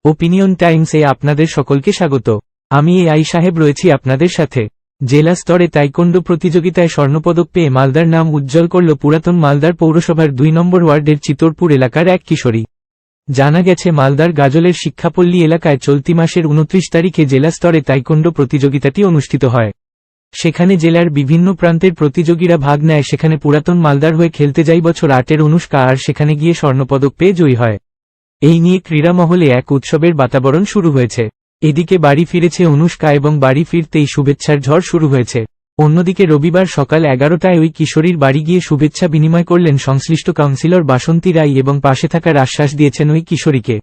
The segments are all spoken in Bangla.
ওপিনিয়ন টাইমসে আপনাদের সকলকে স্বাগত। আমি এআই সাহেব রয়েছি আপনাদের সাথে। জেলা স্তরে তাইকোন্ডো প্রতিযোগিতায় স্বর্ণপদক পেয়ে মালদার নাম উজ্জ্বল করল পুরাতন মালদার পৌরসভার ২ নম্বর ওয়ার্ডের চিতরপুর এলাকার এক কিশোরী। জানা গেছে মালদার গাজলের শিক্ষাপল্লী এলাকায় চলতি মাসের ২৯ তারিখে জেলা স্তরে তাইকোন্ডো প্রতিযোগিতাটি অনুষ্ঠিত হয়। সেখানে জেলার বিভিন্ন প্রান্তের প্রতিযোগীরা ভাগ নেয়। সেখানে পুরাতন মালদার হয়ে খেলতে যায় বছর ৮-এর অনুষ্কা, আর সেখানে গিয়ে স্বর্ণপদক পেয়ে জয়ী হয়। এই নিয়ে ক্রীড়া মহলে এক উৎসবের বাতাবরণ শুরু হয়েছে। এদিকে বাড়ি ফিরেছে অনুষ্কা এবং বাড়ি ফিরতেই শুভেচ্ছার ঝড় শুরু হয়েছে। অন্যদিকে রবিবার সকাল ১১টায় ওই কিশোরীর বাড়ি গিয়ে শুভেচ্ছা বিনিময় করলেন সংশ্লিষ্ট কাউন্সিলর বাসন্তী রায় এবং পাশে থাকার আশ্বাস দিয়েছেন ওই কিশোরীকে।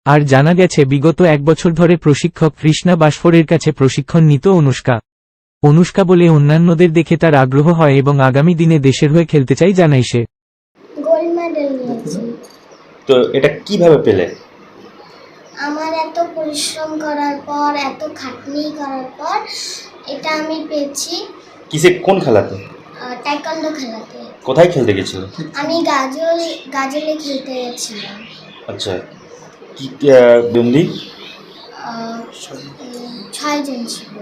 আর জানা গেছে বিগত ১ বছর ধরে প্রশিক্ষক কৃষ্ণা বাসফোরের কাছে প্রশিক্ষণ নিত অনুষ্কা বলে অন্যান্যদের দেখে তার আগ্রহ হয় এবং আগামী দিনে দেশের হয়ে খেলতে চাই জানায় সে। গোল্ড মেডেল নিয়েছি। তো এটা কিভাবে পেলে? আমার এত পরিশ্রম করার পর, এত খাটনি করার পর এটা আমি পেয়েছি। কোন খেলাতে? টাইকোন্ডো খেলাতে। কোথায় খেলতে গেছিলে? আমি গাজলে খেলতে গেছিলাম। আচ্ছা, কি বন্দি? ৬ জন ছিল।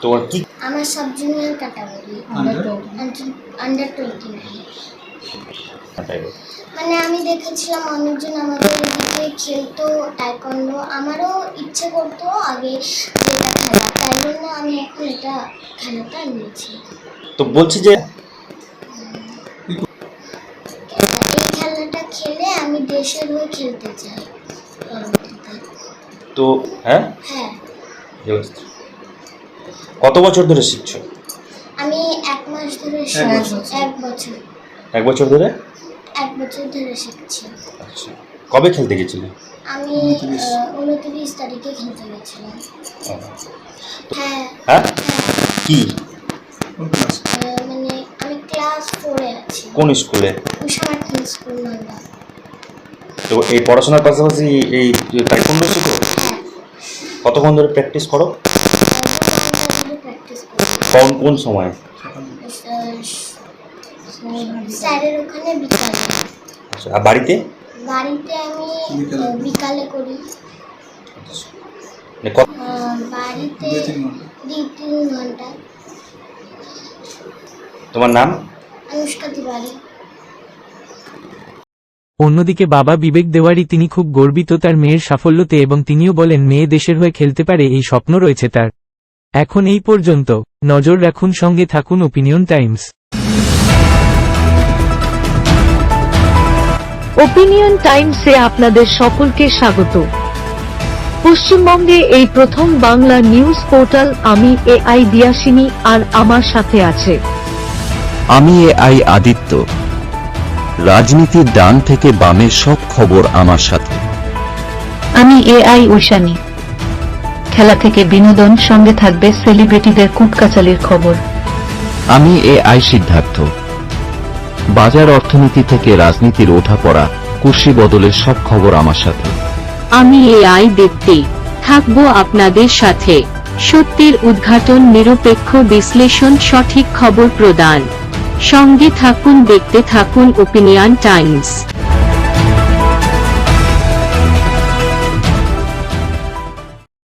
তোমার কি? আমার সাব জুনিয়র ক্যাটাগরি, আন্ডার 29। মানে আমি দেখেছিলাম অনেকজন আমাদের এদিকে খেলতো টাইকোন্ডো, আমারও ইচ্ছে করতো আগে যেটা খেলা, তাই জন্য আমি এখন এটা খেলাটা নিয়েছি। তো বলছি যে এই খেলাটা খেলে আমি দেশের হয়ে খেলতে চাই পরবর্তীতে। তো হ্যাঁ, কত বছর ধরে শিখছো? আমি ১ মাস ধরে শিখছি। ১ বছর। ১ বছর ধরে? ১ বছর ধরে শিখছি। আচ্ছা, কবে খেলতে গেছিলে? আমি ২৯ তারিখে খেলতে গেছিলাম। হ্যাঁ হ্যাঁ, কি মানে আমি ক্লাস 4-এ আছি। কোন স্কুলে? উষামার্থন স্কুল, মালদা। তো এই পড়াশোনার পাশাপাশি এই টাইকোন্ডো শেখো? হ্যাঁ। কতক্ষণ ধরে প্র্যাকটিস করো? প্র্যাকটিস করি। কোন সময়? স্যারের ওখানে বিকালে। আচ্ছা, আর বাড়িতে? বাড়িতে আমি বিকালে করি। বাড়িতে ২-৩ ঘন্টা। তোমার নাম? অনুষ্কা তিওয়ারি। অন্যদিকে বাবা বিবেক দেওয়ারি তিনি খুব গর্বিত তার মেয়ের সাফল্যতে এবং তিনিও বলেন মেয়ে দেশের হয়ে খেলতে পারে এই স্বপ্ন রয়েছে তার। এখন এই পর্যন্ত। নজর রাখুন, সঙ্গে থাকুন ওপিনিয়ন টাইমস। ওপিনিয়ন টাইমসে আপনাদের সকলকে স্বাগত। পশ্চিমবঙ্গে এই প্রথম বাংলা নিউজ পোর্টাল। আমি এআই দিয়াসিনী, আর আমার সাথে আছে আমি এআই আদিত্য। রাজনীতির ডান থেকে বামের সব খবর আমার সাথে। আমি এআই ঐশানী। খেলা থেকে বিনোদন, সঙ্গে থাকবে সেলিব্রিটিদের কুটকাচালির খবর। আমি এআই সিদ্ধার্থ। বাজার অর্থনীতি থেকে রাজনীতির ওঠাপড়া, কুর্সি বদলের সব খবর আমার সাথে। আমি এআই দীপ্তি, থাকবো আপনাদের সাথে। সত্যের উদ্ঘাটন, নিরপেক্ষ বিশ্লেষণ, সঠিক খবর প্রদান। সঙ্গে থাকুন, দেখতে থাকুন ওপিনিয়ন টাইমস।